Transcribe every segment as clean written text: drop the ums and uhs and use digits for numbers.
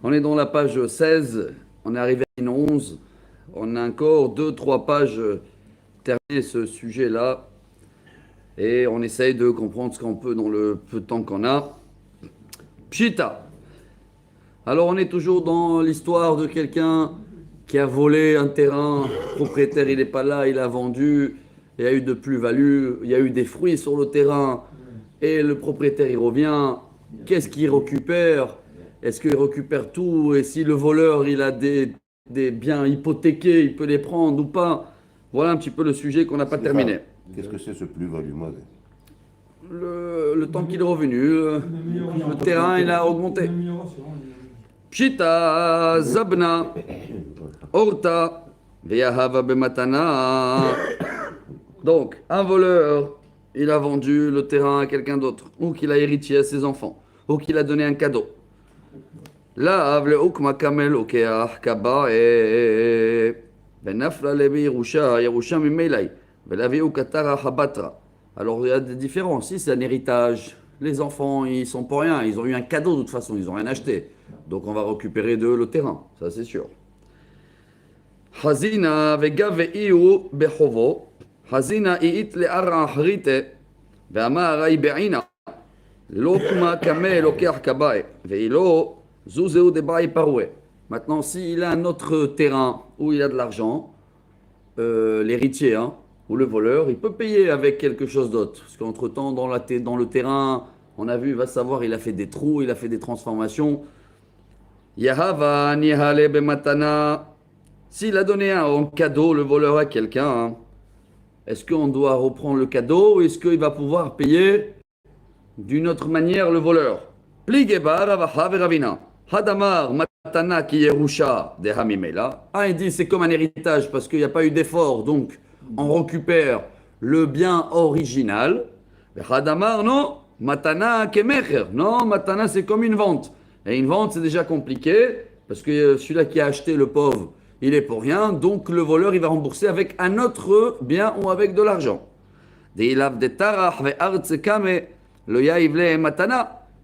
On est dans la page 16, on est arrivé à la ligne 11. On a encore 2-3 pages terminer ce sujet-là. Et on essaye de comprendre ce qu'on peut dans le peu de temps qu'on a. Pshita. Alors on est toujours dans l'histoire de quelqu'un qui a volé un terrain, le propriétaire il n'est pas là, il a vendu, il y a eu de plus-value, il y a eu des fruits sur le terrain, et le propriétaire il revient, qu'est-ce qu'il récupère? Est-ce qu'il récupère tout? Et si le voleur il a des biens hypothéqués, il peut les prendre ou pas? Voilà un petit peu le sujet qu'on n'a pas terminé. Qu'est-ce que c'est ce plus-value, moi? Le temps qu'il est revenu, le terrain il a augmenté. Pshita, Zabna, Orta, Veyahava Bematana. Donc, un voleur, il a vendu le terrain à quelqu'un d'autre, ou qu'il a hérité à ses enfants, ou qu'il a donné un cadeau. Là, Avle Ukma Kamel Okeah Kaba et Benafla Levi Yerusha, Yerusha Mimelai, Velavi Ukatara Habatra. Alors, il y a des différences. Si c'est un héritage, les enfants, ils sont pour rien. Ils ont eu un cadeau de toute façon, ils n'ont rien acheté. Donc, on va récupérer d'eux le terrain. Ça, c'est sûr. Hazina vega veiu behovo. Hazina iit le'ara harite. Ve'amar ay be'ina. Lokma kame lokeh kabae. Ve'ilo zuzeu debae paroué. Maintenant, s'il a un autre terrain où il a de l'argent, l'héritier, hein, ou le voleur, il peut payer avec quelque chose d'autre. Parce qu'entre-temps, dans le terrain, on a vu, il va savoir, il a fait des trous, il a fait des transformations. Yahava nihale bematana. S'il a donné un cadeau, le voleur à quelqu'un, hein, est-ce qu'on doit reprendre le cadeau ou est-ce qu'il va pouvoir payer d'une autre manière le voleur? Pligeba ravaha veravina. Hadamar matana ki yerusha de hamimela. Ah, il dit c'est comme un héritage parce qu'il n'y a pas eu d'effort, donc on récupère le bien original. Hadamar, non, matana kemecher. Non, matana c'est comme une vente. Et une vente c'est déjà compliqué parce que celui-là qui a acheté le pauvre, il est pour rien, donc le voleur il va rembourser avec un autre bien ou avec de l'argent.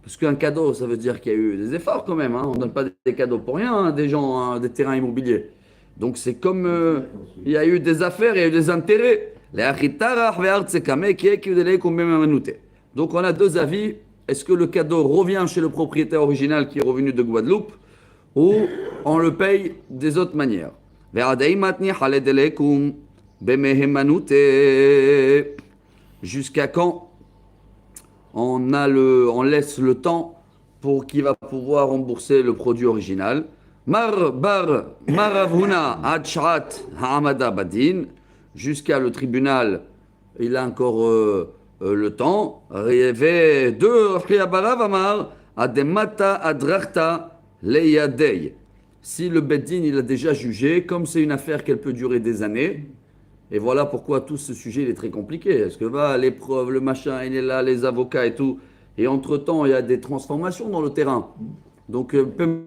Parce qu'un cadeau, ça veut dire qu'il y a eu des efforts quand même. Hein. On ne donne pas des cadeaux pour rien, hein, des gens, hein, des terrains immobiliers. Donc c'est comme il y a eu des affaires, il y a eu des intérêts. Donc on a deux avis. Est-ce que le cadeau revient chez le propriétaire original qui est revenu de Guadeloupe ou on le paye des autres manières? Jusqu'à quand on laisse le temps pour qu'il va pouvoir rembourser le produit original. Maravuna Achat Hamada Badin, jusqu'à le tribunal, il a encore le temps. Rêvé de Friabarav Amar Ademata Adrachta Leyadei. Si le Beddin il a déjà jugé, comme c'est une affaire qu'elle peut durer des années, et voilà pourquoi tout ce sujet il est très compliqué. Est-ce que l'épreuve, le machin, il est là, les avocats et tout. Et entre-temps, il y a des transformations dans le terrain. Donc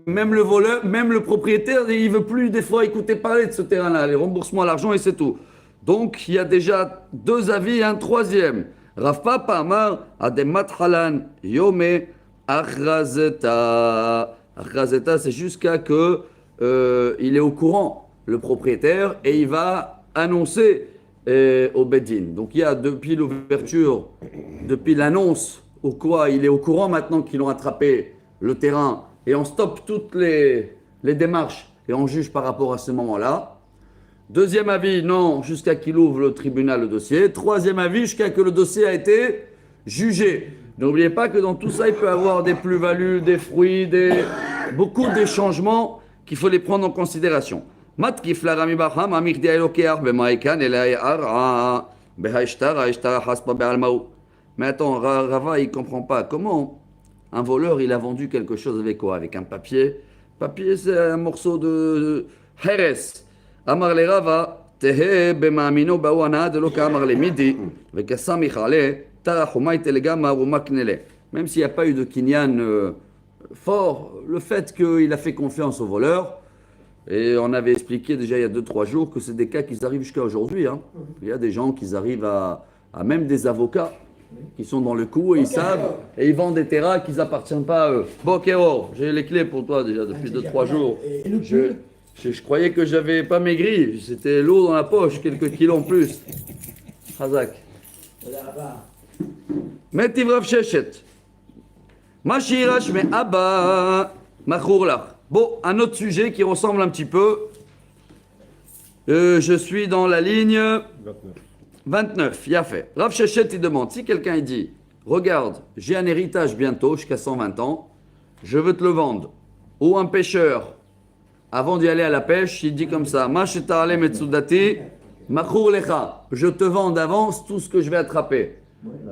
même le voleur, même le propriétaire, il veut plus des fois écouter parler de ce terrain-là. Les remboursements, l'argent et c'est tout. Donc il y a déjà deux avis et un troisième. Rav Papa Amar Ademat Halan Yome Achrazeta. Achrazeta, c'est jusqu'à que il est au courant, le propriétaire, et il va annoncer au Beddin. Donc il y a depuis l'ouverture, depuis l'annonce au quoi il est au courant maintenant qu'ils ont attrapé le terrain et on stoppe toutes les démarches et on juge par rapport à ce moment-là. Deuxième avis, non, jusqu'à qu'il ouvre le tribunal le dossier. Troisième avis, jusqu'à que le dossier a été jugé. N'oubliez pas que dans tout ça, il peut y avoir des plus-values, des fruits, beaucoup de changements qu'il faut les prendre en considération. Mais attends, Rava, il ne comprend pas. Comment un voleur, il a vendu quelque chose avec quoi? Avec un papier. Papier, c'est un morceau de Heres. Amar le Rava, tehe bemamino bawana de loka amar le midi, vekasami chale, tarahumay telegama rumaknele. Même s'il n'y a pas eu de kinyan fort, le fait qu'il a fait confiance au voleur, et on avait expliqué déjà il y a 2-3 jours que c'est des cas qui arrivent jusqu'à aujourd'hui. Hein. Il y a des gens qui arrivent à même des avocats qui sont dans le coup et ils savent, et ils vendent des terrains qui n'appartiennent pas à eux. Bon, Kéro, j'ai les clés pour toi déjà depuis 2-3 jours. Et le pull Je croyais que j'avais pas maigri, c'était l'eau dans la poche, quelques kilos en plus. Hazak. Metiv Rav Sheshet. Mashirash me Abba Machourlach. Bon, un autre sujet qui ressemble un petit peu. Je suis dans la ligne 29. Il a fait. Rav Sheshet, il demande, si quelqu'un il dit, regarde, j'ai un héritage bientôt, jusqu'à 120 ans, je veux te le vendre. Ou un pêcheur, avant d'y aller à la pêche, il dit comme ça, Masheta'ale metsudati, machour lecha, je te vends d'avance tout ce que je vais attraper.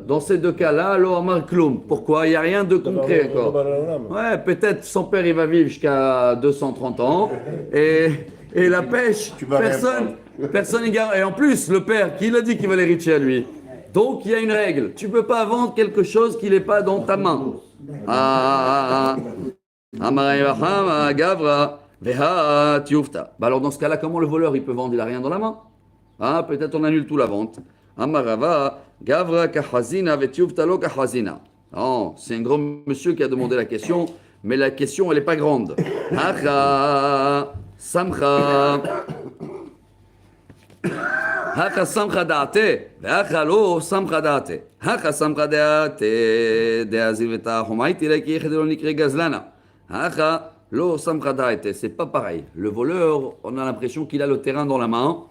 Dans ces deux cas-là, lo amar kloum. Pourquoi? Il n'y a rien de concret encore. Ouais, peut-être son père il va vivre jusqu'à 230 ans. Et la pêche, personne n'y garde. Et en plus, le père, qui l'a dit qu'il va l'hériter à lui? Donc il y a une règle. Tu ne peux pas vendre quelque chose qui n'est pas dans ta main. Gavra, Veha, Tiufta. Alors dans ce cas-là, comment le voleur il peut vendre? Il n'a rien dans la main. Peut-être on annule tout la vente. Amarava, Gavra, Kahazina, Vetiufta, lo Kahazina. Non, c'est un grand monsieur qui a demandé la question, mais la question elle n'est pas grande. Hacha, Samcha. Hacha Samcha Daate, Hacha lo Samcha Daate. Hacha Samcha Daate, de Azilveta, Homaiti, Laki, Hedronikre Gazlana. Hacha lo Samcha Daate. C'est pas pareil. Le voleur, on a l'impression qu'il a le terrain dans la main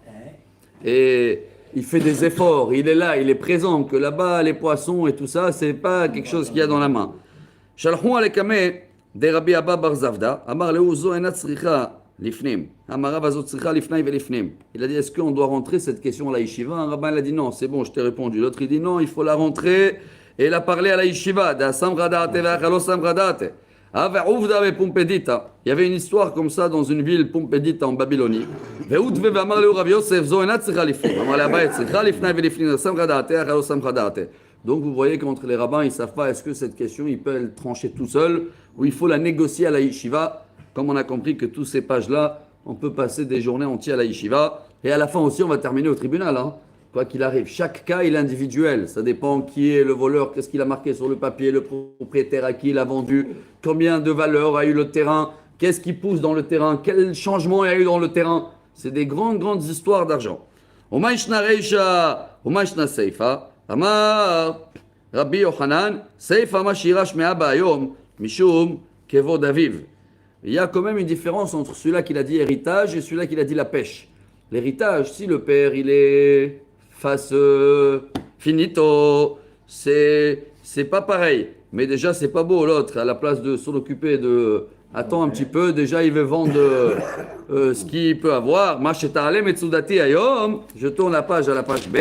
et il fait des efforts. Il est là, il est présent. Que là-bas, les poissons et tout ça, c'est pas quelque chose qu'il y a dans la main. Shalchou alekame de Rabbi Abba Bar Zavda, Amar leuzo enat tzricha. Lifnim. Il a dit, est-ce qu'on doit rentrer cette question à la yeshiva? Un rabbin il a dit non, c'est bon, je t'ai répondu. L'autre il dit non, il faut la rentrer et la parler à la yeshiva. Il y avait une histoire comme ça dans une ville Pumpedita en Babylonie. Donc vous voyez qu'entre les rabbins, ils ne savent pas est-ce que cette question, ils peuvent elle trancher tout seul ou il faut la négocier à la yeshiva. Comme on a compris que toutes ces pages-là, on peut passer des journées entières à la yeshiva. Et à la fin aussi, on va terminer au tribunal. Quoi qu'il arrive. Chaque cas, il est individuel. Ça dépend qui est le voleur, qu'est-ce qu'il a marqué sur le papier, le propriétaire à qui il a vendu, combien de valeur a eu le terrain, qu'est-ce qui pousse dans le terrain, quel changement il y a eu dans le terrain. C'est des grandes histoires d'argent. Umayshna Reisha, Umayshna Seifa, Amar Rabbi Yochanan, Seifa Mashirash Me'aba Ayom, Mishum Kevod Aviv. Il y a quand même une différence entre celui-là qui a dit héritage et celui-là qui a dit la pêche. L'héritage, si le père il est face finito, c'est pas pareil. Mais déjà c'est pas beau l'autre, à la place de s'en occuper de attends un petit peu, déjà il veut vendre ce qu'il peut avoir. Masheta'ale metsudati ayom, je tourne la page à la page B.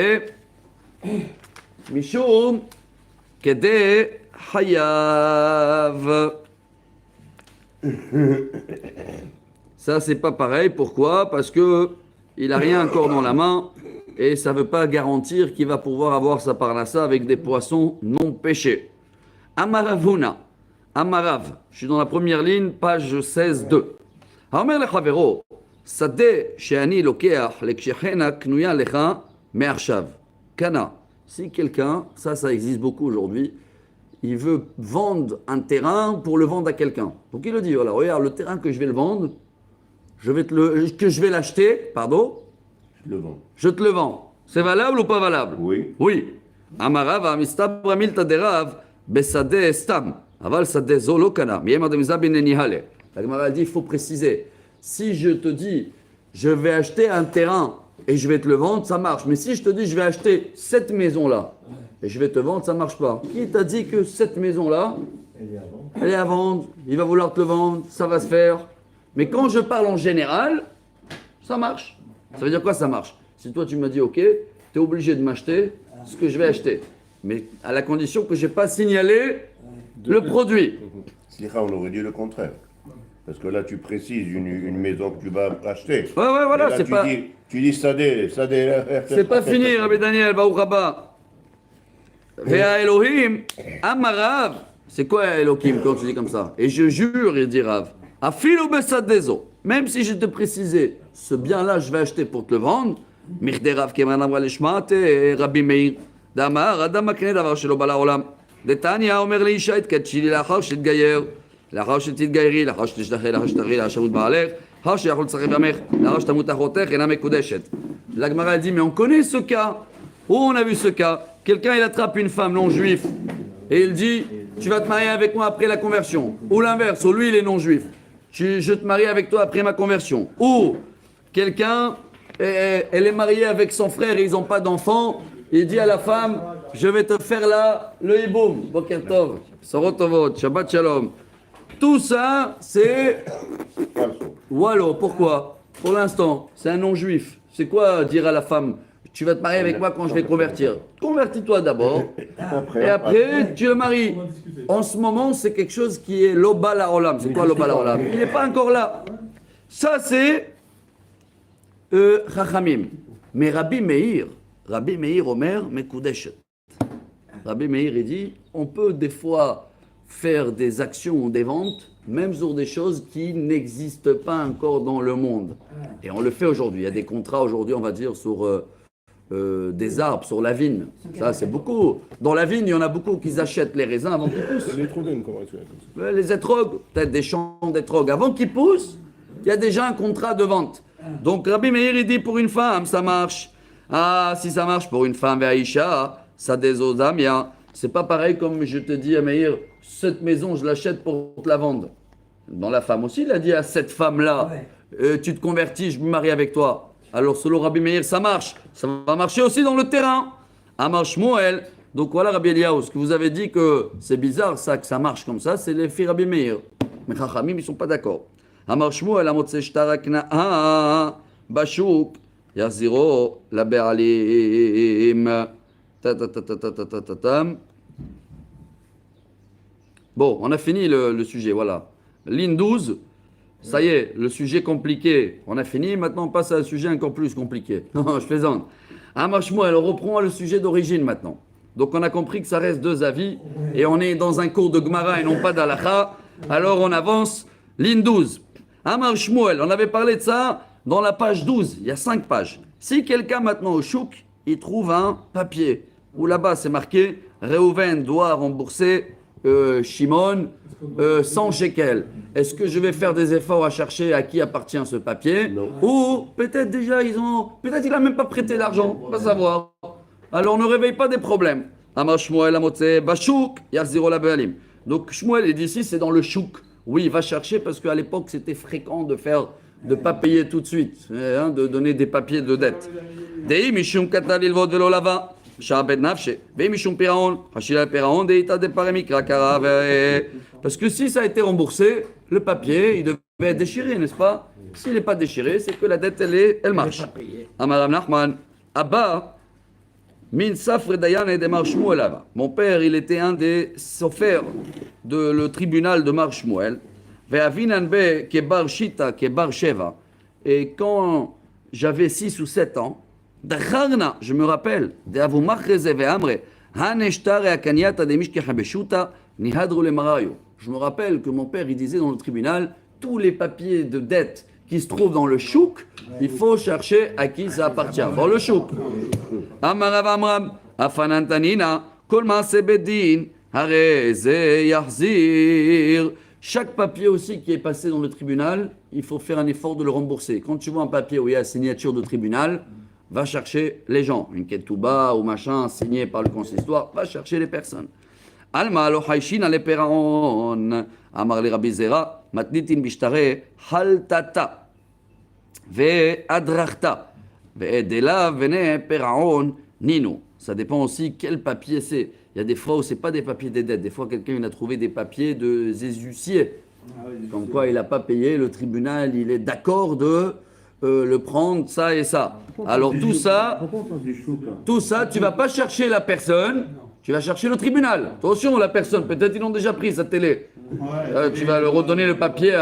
Mishum kede hayav. Ça c'est pas pareil, pourquoi? Parce que il n'a rien encore dans la main et ça ne veut pas garantir qu'il va pouvoir avoir sa parnassa avec des poissons non pêchés. Amaravuna, Amarav, je suis dans la première ligne, page 16-2. Haomer lechavero, sadeh she'ani lokeach lekshechena knuya lecha me'arshav. Kana, si quelqu'un, ça existe beaucoup aujourd'hui, il veut vendre un terrain pour le vendre à quelqu'un. Donc il le dit, voilà, regarde, le terrain que je vais le vendre, je vais l'acheter, pardon. Je te le vends. C'est valable ou pas valable? Oui. Oui. Amarav, amistabra milta derav, besade stam. Aval sade zolo kana. Miyemar de mizabine nihale. La Gemara dit, il faut préciser. Si je te dis, je vais acheter un terrain et je vais te le vendre, ça marche. Mais si je te dis, je vais acheter cette maison-là, et je vais te vendre, ça ne marche pas. Qui t'a dit que cette maison-là, elle est à vendre, il va vouloir te le vendre, ça va se faire. Mais quand je parle en général, ça marche. Ça veut dire quoi ça marche? Si toi tu me dis ok, tu es obligé de m'acheter ce que je vais acheter. Mais à la condition que je n'ai pas signalé le produit. Slicha, on aurait dit le contraire. Parce que là tu précises une maison que tu vas acheter. Ouais, voilà, là, c'est pas... Tu dis sadé. C'est pas fini, Rabbi Daniel, Baruch Haba. Vea Elohim, Amarav. C'est quoi Elohim quand tu dis comme ça? Et je jure, il dit Rav, Afilu besadezo. Même si je te précisais, ce bien-là, je vais acheter pour te le vendre. Mirde Rav Kemran Amra Lishmat et Rabbi Meir. דאמר, אדם מקנה דבר שלא בא לעולם. דתניא אומר לאישה, התקדשי לי לאחר שתתגייר, לאחר שתתגיירי, לאחר שתשתחררי, לאחר שתתגיירי, לאחר שתמות בעלך, לאחר שיכול לצחק בעמך, לאחר שתמות אחותך, אינה מקודשת. La Gemara dit, mais on connaît ce cas. Où on a vu ce cas? Quelqu'un, il attrape une femme non-juive et il dit, tu vas te marier avec moi après la conversion. Ou l'inverse, ou lui, il est non-juif. Je te marie avec toi après ma conversion. Ou quelqu'un, elle est mariée avec son frère et ils n'ont pas d'enfant. Il dit à la femme, je vais te faire là le hiboum. Boker Tov, Sorotovot, Shabbat Shalom. Tout ça, c'est... Wallo, pourquoi? Pour l'instant, c'est un non-juif. C'est quoi dire à la femme, tu vas te marier avec moi quand je vais convertir? Convertis-toi d'abord, et après tu le maries. En ce moment, c'est quelque chose qui est l'Oba la Olam. C'est quoi l'Oba la Olam? Il n'est pas encore là. Ça, c'est Chachamim. Mais Rabbi Meir Omer, Mekudeshet. Rabbi Meir, il dit, on peut des fois faire des actions ou des ventes, même sur des choses qui n'existent pas encore dans le monde. Et on le fait aujourd'hui. Il y a des contrats aujourd'hui, on va dire, sur des arbres, sur la vigne. Ça, c'est beaucoup. Dans la vigne, il y en a beaucoup qui achètent les raisins avant qu'ils poussent. Les étrogues, peut-être des champs d'étrogues. Avant qu'ils poussent, il y a déjà un contrat de vente. Donc Rabbi Meir, il dit, pour une femme, ça marche. Ah, si ça marche pour une femme, Ve'aïcha, ça désodamia. C'est pas pareil comme je te dis à Meir, cette maison, je l'achète pour te la vendre. Dans la femme aussi, il a dit à cette femme-là, tu te convertis, je me marie avec toi. Alors, selon Rabbi Meir, ça marche. Ça va marcher aussi dans le terrain. Amar Shmuel. Donc voilà, Rabbi Eliyahu, ce que vous avez dit que c'est bizarre, ça, que ça marche comme ça, c'est les filles Rabbi Meir. Mais Chachamim, ils ne sont pas d'accord. Amar Shmuel, Amotse Shtarakna, Bashuk, Yaziro, la Be'alim. Bon, on a fini le sujet, voilà. Ligne 12, ça y est, le sujet compliqué, on a fini, maintenant on passe à un sujet encore plus compliqué. Non, je plaisante. Amar Shmuel, on reprend le sujet d'origine maintenant. Donc on a compris que ça reste deux avis, et on est dans un cours de Gemara et non pas d'Halakha, alors on avance, ligne 12. Amar Shmuel, on avait parlé de ça dans la page 12, il y a 5 pages. Si quelqu'un maintenant au chouk, il trouve un papier, où là-bas c'est marqué, Reuven doit rembourser Shimon 100 shekels. Est-ce que je vais faire des efforts à chercher à qui appartient ce papier? Non. Ou peut-être déjà peut-être il a même pas prêté l'argent, on va savoir. Alors ne réveille pas des problèmes. Amar Shmuel Amotse Bashuk Yaziro la Be'alim. Donc Shmuel est d'ici, c'est dans le chouk. Oui, il va chercher parce qu'à l'époque c'était fréquent de pas payer tout de suite, de donner des papiers de dette. Dei mishum katal ilvod velo lava. Parce que si ça a été remboursé, le papier, il devait être déchiré, n'est-ce pas? S'il n'est pas déchiré, c'est que la dette, elle marche. Amaram Nachman, Abba, min safre dayan et de Shmuel. Mon père, il était un des sophères de le tribunal de Mar Shmuel. Ve'avinan be kebar shita, kebar sheva. Et quand j'avais 6 ou 7 ans, je me rappelle, je me rappelle que mon père il disait dans le tribunal, tous les papiers de dette qui se trouvent dans le chouk, il faut chercher à qui ça appartient. Dans le chouk. Amarav Amram, Afanantanina, Kolma Sebedin, Hareze Yahzir. Chaque papier aussi qui est passé dans le tribunal, il faut faire un effort de le rembourser. Quand tu vois un papier où il y a signature de tribunal, va chercher les gens, une ketouba ou machin signé par le consistoire, va chercher les personnes. Alma lo haishin ale peraon, amar le Rabbi Zera, matnitin bishtare haltata, ve adrachta, ve edela vene peraon ninu. Ça dépend aussi quel papier c'est. Il y a des fois où c'est pas des papiers des dettes. Des fois quelqu'un il a trouvé des papiers de zésucier, comme quoi il n'a pas payé. Le tribunal il est d'accord de le prendre, ça et ça. Alors tout ça, tu vas pas chercher la personne, tu vas chercher le tribunal. Attention, la personne, peut-être ils l'ont déjà pris sa télé. Tu vas leur redonner le papier,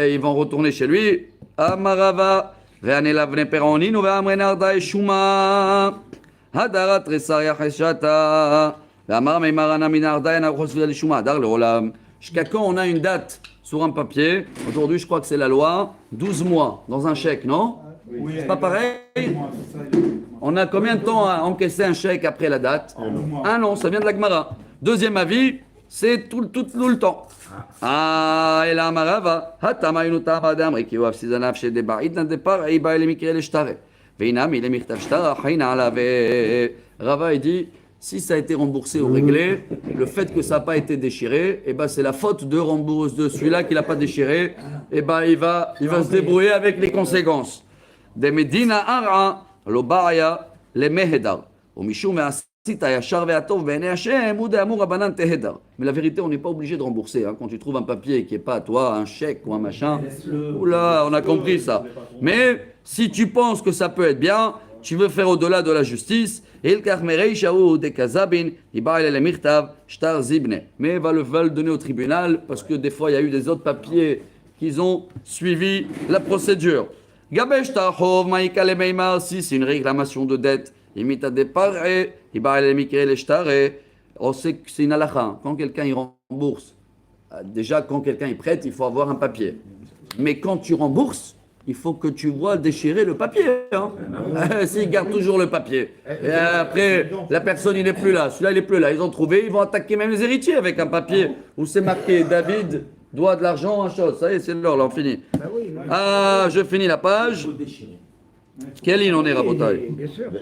ils vont retourner chez lui. Amarava, ve'anela vne peronino ve'amrenarda eshuma, hadarat resaya cheshata, ve'amar meimarana minarda enachos ve'aleshuma, hadar leolam. Jusqu'à quand on a une date sur un papier? Aujourd'hui, je crois que c'est la loi, 12 mois dans un chèque, non? Oui, c'est pas pareil? On a combien de temps à encaisser un chèque après la date? Un an, ça vient de la Gemara. Deuxième avis, c'est tout le temps. Ah, et la Amara va. Hatama yunutama adam rekiwav sizanav chez des barid d'un départ et il va les shtare. Veinam il est mirtav shtara haina alave. Rava il dit si ça a été remboursé ou réglé, le fait que ça n'a pas été déchiré, eh ben c'est la faute de rembourse de celui-là qui l'a pas déchiré. Eh ben il va se débrouiller avec les conséquences. De Medina ara lo ba'ya le mehedar. Au mishum mais la vérité, on n'est pas obligé de rembourser. Hein. Quand tu trouves un papier qui n'est pas à toi, un chèque ou un machin, oula, on a compris ça. Mais si tu penses que ça peut être bien, tu veux faire au-delà de la justice, mais va le donner au tribunal parce que des fois, il y a eu des autres papiers qui ont suivi la procédure. Si c'est une réclamation de dette, imita départ et on sait que c'est une halakha. Quand quelqu'un il rembourse, déjà quand quelqu'un il prête, il faut avoir un papier. Mais quand tu rembourses, il faut que tu vois déchirer le papier. Hein. S'il garde toujours le papier. Et après, la personne il n'est plus là. Celui-là il n'est plus là. Ils ont trouvé, ils vont attaquer même les héritiers avec un papier où c'est marqué David doit de l'argent à chose. Ça y est, c'est l'heure, là on finit. Ah, je finis la page. Quelle ligne on est, Rabotai?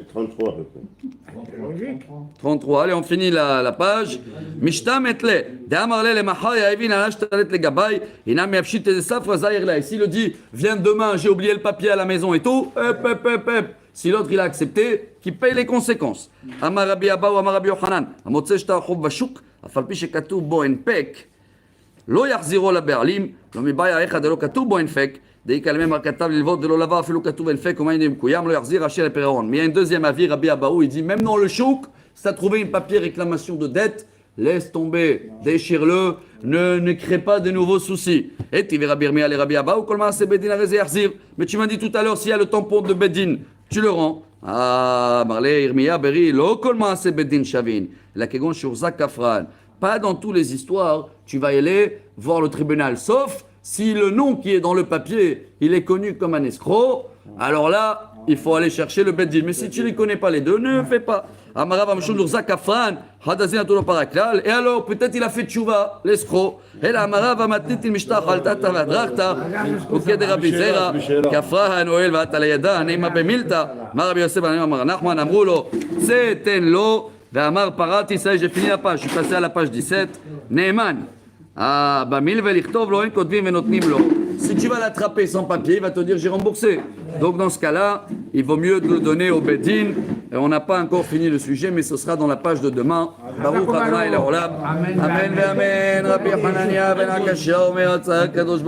33 à peu près. 33. Allez, on finit la page. Mishtam etle. De'amarle le mahar ya'evin anashtalet le gabay. Inam yapshit te safra zahir la. S'il le dit, viens demain, j'ai oublié le papier à la maison et tout. Si l'autre il a accepté, qu'il paye les conséquences. Amar Rabbi Abba ou Amar Rabbi Yochanan. Amotze shta chov bashuk. Afal pi shekatuv bo enpek. לא יחזירו לבעלים, לא מבעיה איך דלא כתוב בו אינפק, די כלמי כתב ללוות דלא לבא אפילו כתוב אינפק ומה אינם מקוים, לא יחזיר אשר לפרעון. Mais il y a un deuxième avis, Rabbi Abaou, il dit, même dans le chouk, si tu as trouvé une papier réclamation de dette, laisse tomber, déchire-le, ne crée pas de nouveaux soucis. Et tu verras Birmia les Rabbi Abaou, kolma c'est Bedin arrêté yahzir. Mais tu m'as dit tout à l'heure, s'il y a le tampon de Bedin, tu le rends. Ah, Marley, Irmia, Beri, lo kolma c'est Bedin Shavin. La kegon shurza kafran. Pas dans toutes les histoires, tu vas y aller voir le tribunal, sauf si le nom qui est dans le papier, il est connu comme un escroc, alors là, il faut aller chercher le beddin. Mais si tu ne les connais pas les deux, ne fais pas. Et alors, peut-être il a fait tchouva, l'escroc. Et là, Amara va matnit il mishtach al tata vadrakta, uked Rabbi Zera, kafraha Noël va talayada, neima bemilta, Rabbi Yosef, Amar Nachman, Amroulo, c'est lo. Amar parati, ça y est, j'ai fini la page, je suis passé à la page 17. Neeman. Ah, bamil velichtov lo en kotvim venotnim lo. Si tu vas l'attraper sans papier, il va te dire j'ai remboursé. Donc dans ce cas-là, il vaut mieux de le donner au Bedin. Et on n'a pas encore fini le sujet, mais ce sera dans la page de demain. Baruch Adonai Leolam. Amen, amen. Rabbi Hanania ben Akashia omer Atzah Kadosh